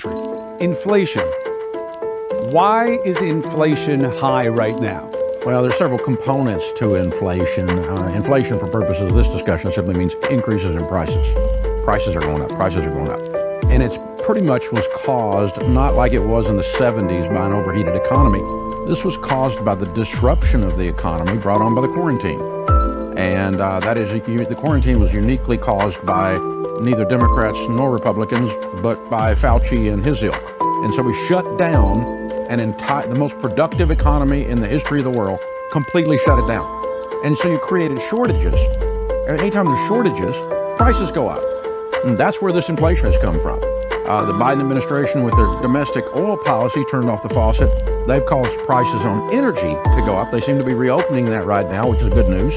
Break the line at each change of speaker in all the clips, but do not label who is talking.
Inflation. Why is inflation high right now?
Well, there's several components to inflation. Inflation, for purposes of this discussion, simply means increases in prices. Prices are going up. Prices are going up. And it's pretty much was caused, not like it was in the 70s by an overheated economy. This was caused by the disruption of the economy brought on by the quarantine. And that is, the quarantine was uniquely caused by neither Democrats nor Republicans, but by Fauci and his ilk. And so we shut down the most productive economy in the history of the world, completely shut it down. And so you created shortages. Anytime there's shortages, prices go up. And that's where this inflation has come from. The Biden administration, with their domestic oil policy, turned off the faucet. They've caused prices on energy to go up. They seem to be reopening that right now, which is good news.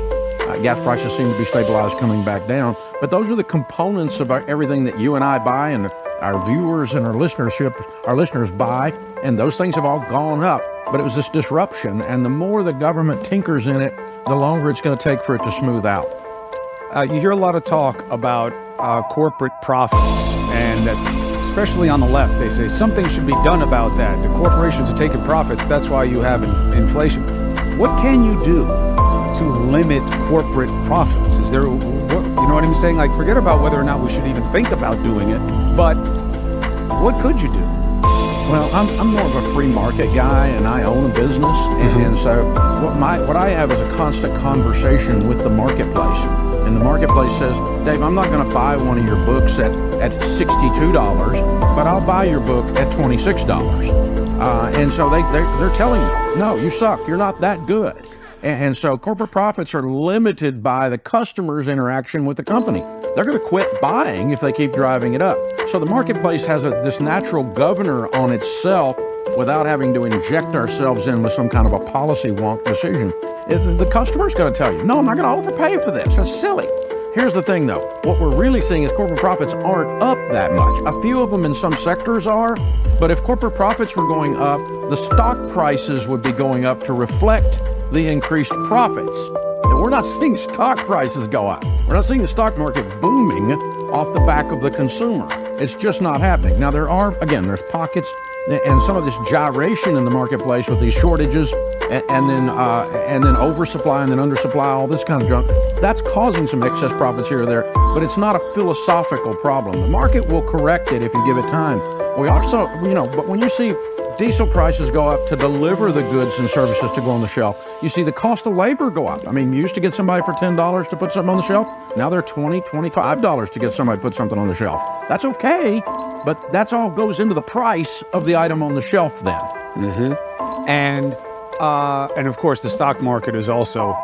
Gas prices seem to be stabilized, coming back down. But those are the components of everything that you and I buy, and our viewers and our listeners buy, and those things have all gone up. But it was this disruption, and the more the government tinkers in it, the longer it's going to take for it to smooth out.
You hear a lot of talk about corporate profits, and especially on the left, they say something should be done about that. The corporations are taking profits. That's why you have inflation. What can you do to limit corporate profits? Is there, you know what I'm saying? Like, forget about whether or not we should even think about doing it, but what could you do?
Well, I'm more of a free market guy, and I own a business, and so what I have is a constant conversation with the marketplace. And the marketplace says, Dave, I'm not going to buy one of your books at $62, but I'll buy your book at $26. And so they're telling you, no, you suck. You're not that good. And so corporate profits are limited by the customer's interaction with the company. They're going to quit buying if they keep driving it up. So the marketplace has this natural governor on itself without having to inject ourselves in with some kind of a policy wonk decision. The customer's going to tell you, no, I'm not going to overpay for this. That's silly. Here's the thing, though. What we're really seeing is corporate profits aren't up that much. A few of them in some sectors are, but if corporate profits were going up, the stock prices would be going up to reflect the increased profits. And we're not seeing stock prices go up. We're not seeing the stock market booming off the back of the consumer. It's just not happening. Now, there's pockets and some of this gyration in the marketplace with these shortages and then oversupply and then undersupply, all this kind of junk. That's causing some excess profits here or there, but it's not a philosophical problem. The market will correct it if you give it time. We also, but when you see diesel prices go up to deliver the goods and services to go on the shelf, you see the cost of labor go up. I mean, you used to get somebody for $10 to put something on the shelf. Now they're $20, $25 to get somebody to put something on the shelf. That's okay, but that's all goes into the price of the item on the shelf then.
Mm-hmm. And of course, the stock market is also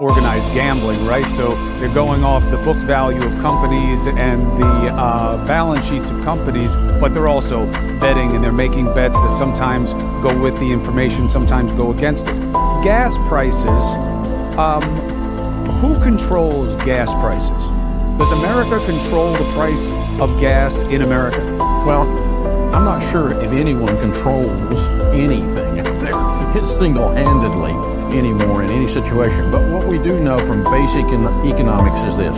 organized gambling, right? So they're going off the book value of companies and the balance sheets of companies, but they're also betting, and they're making bets that sometimes go with the information, sometimes go against it. Gas prices, who controls gas prices? Does America control the price of gas in America?
Well, I'm not sure if anyone controls anything out there single-handedly anymore in any situation. But what we do know from basic economics is this.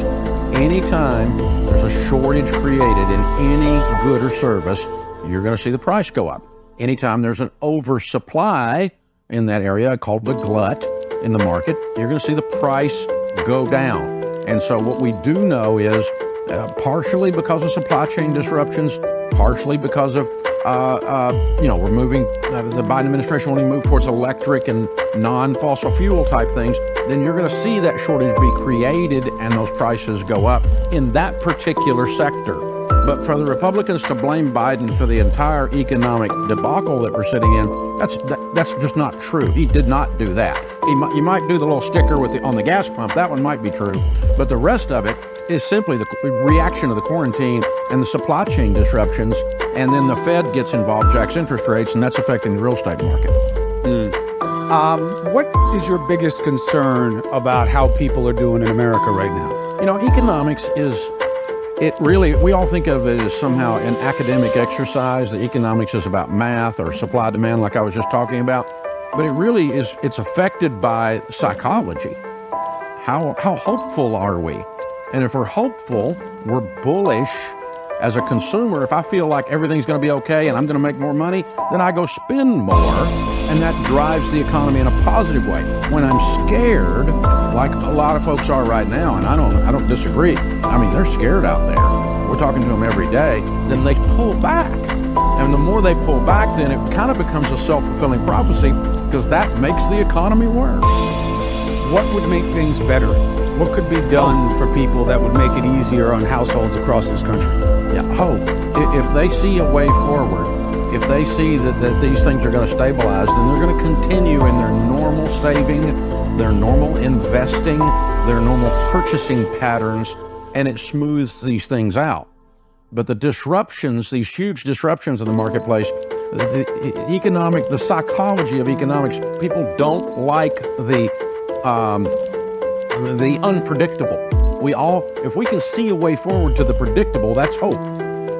Anytime there's a shortage created in any good or service, you're going to see the price go up. Anytime there's an oversupply in that area, called the glut in the market, you're going to see the price go down. And so what we do know is partially because of supply chain disruptions, partially because of we're moving, the Biden administration wanting to move towards electric and non-fossil fuel type things, then you're going to see that shortage be created and those prices go up in that particular sector. But for the Republicans to blame Biden for the entire economic debacle that we're sitting in, that's just not true. He did not do that. You might do the little sticker on the gas pump. That one might be true. But the rest of it is simply the reaction of the quarantine and the supply chain disruptions. And then the Fed gets involved, jacks interest rates, and that's affecting the real estate market.
What is your biggest concern about how people are doing in America right now?
Economics we all think of it as somehow an academic exercise. The economics is about math or supply demand, like I was just talking about. But it really is, it's affected by psychology. How hopeful are we? And if we're hopeful, we're bullish, As a consumer, if I feel like everything's going to be okay and I'm going to make more money, then I go spend more, and that drives the economy in a positive way. When I'm scared, like a lot of folks are right now, and I don't disagree. I mean, they're scared out there. We're talking to them every day. Then they pull back, and the more they pull back, then it kind of becomes a self-fulfilling prophecy, because that makes the economy worse.
What would make things better? What could be done for people that would make it easier on households across this country?
Yeah, hope. If they see a way forward, if they see that these things are going to stabilize, then they're going to continue in their normal saving, their normal investing, their normal purchasing patterns, and it smooths these things out. But the disruptions, these huge disruptions in the marketplace, the psychology of economics, people don't like the unpredictable. If we can see a way forward to the predictable, that's hope.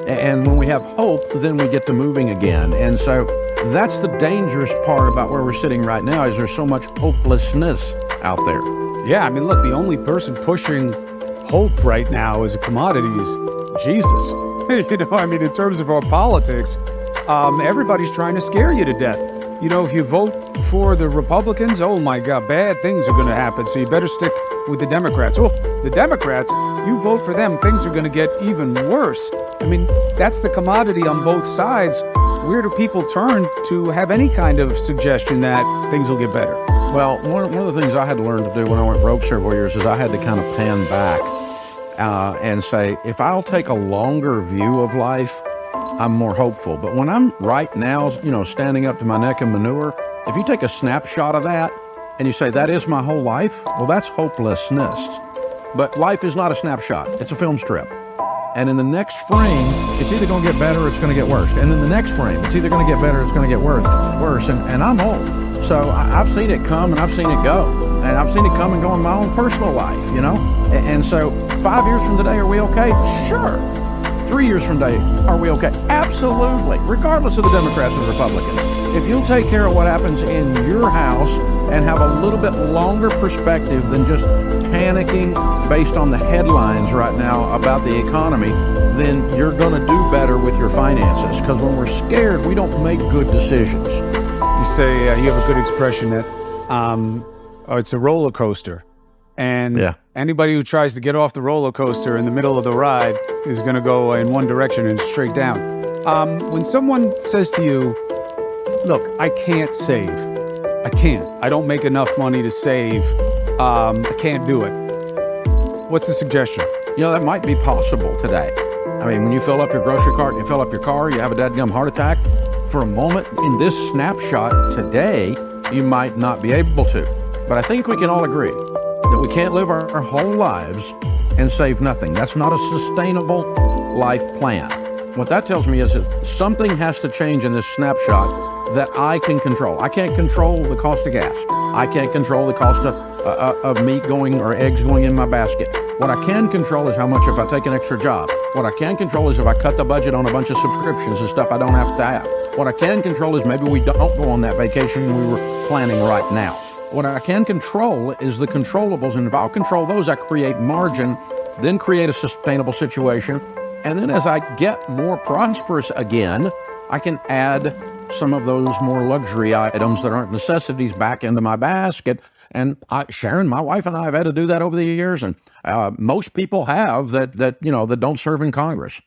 And when we have hope, then we get to moving again. And so that's the dangerous part about where we're sitting right now, is there's so much hopelessness out there.
Yeah, I mean, look, the only person pushing hope right now as a commodity is Jesus. You know, I mean, in terms of our politics, everybody's trying to scare you to death. You know, if you vote for the Republicans, oh my God, bad things are going to happen. So you better stick with the Democrats. Oh, the Democrats, you vote for them, things are going to get even worse. I mean, that's the commodity on both sides. Where do people turn to have any kind of suggestion that things will get better?
Well, one of the things I had to learn to do when I went broke several years is I had to kind of pan back and say, if I'll take a longer view of life, I'm more hopeful. But when I'm right now, standing up to my neck in manure, if you take a snapshot of that and you say, that is my whole life, well, that's hopelessness. But life is not a snapshot. It's a film strip. And in the next frame, it's either going to get better or it's going to get worse. And in the next frame, it's either going to get better or it's going to get worse. And I'm old. So I've seen it come and I've seen it go. And I've seen it come and go in my own personal life, And so 5 years from today, are we okay? Sure. 3 years from today, are we okay? Absolutely. Regardless of the Democrats and Republicans. If you'll take care of what happens in your house and have a little bit longer perspective than just panicking based on the headlines right now about the economy, then you're going to do better with your finances. Because when we're scared, we don't make good decisions.
You say, you have a good expression that it's a roller coaster. And anybody who tries to get off the roller coaster in the middle of the ride is going to go in one direction and straight down. When someone says to you, look, I can't save. I can't. I don't make enough money to save. I can't do it. What's the suggestion?
That might be possible today. I mean, when you fill up your grocery cart and you fill up your car, you have a dadgum heart attack. For a moment in this snapshot today, you might not be able to. But I think we can all agree that we can't live our whole lives and save nothing. That's not a sustainable life plan. What that tells me is that something has to change in this snapshot that I can control. I can't control the cost of gas. I can't control the cost of meat going or eggs going in my basket. What I can control is how much if I take an extra job. What I can control is if I cut the budget on a bunch of subscriptions and stuff I don't have to have. What I can control is maybe we don't go on that vacation we were planning right now. What I can control is the controllables, and if I'll control those, I create margin, then create a sustainable situation. And then as I get more prosperous again, I can add some of those more luxury items that aren't necessities back into my basket. And Sharon, my wife and I have had to do that over the years, and most people have that don't serve in Congress.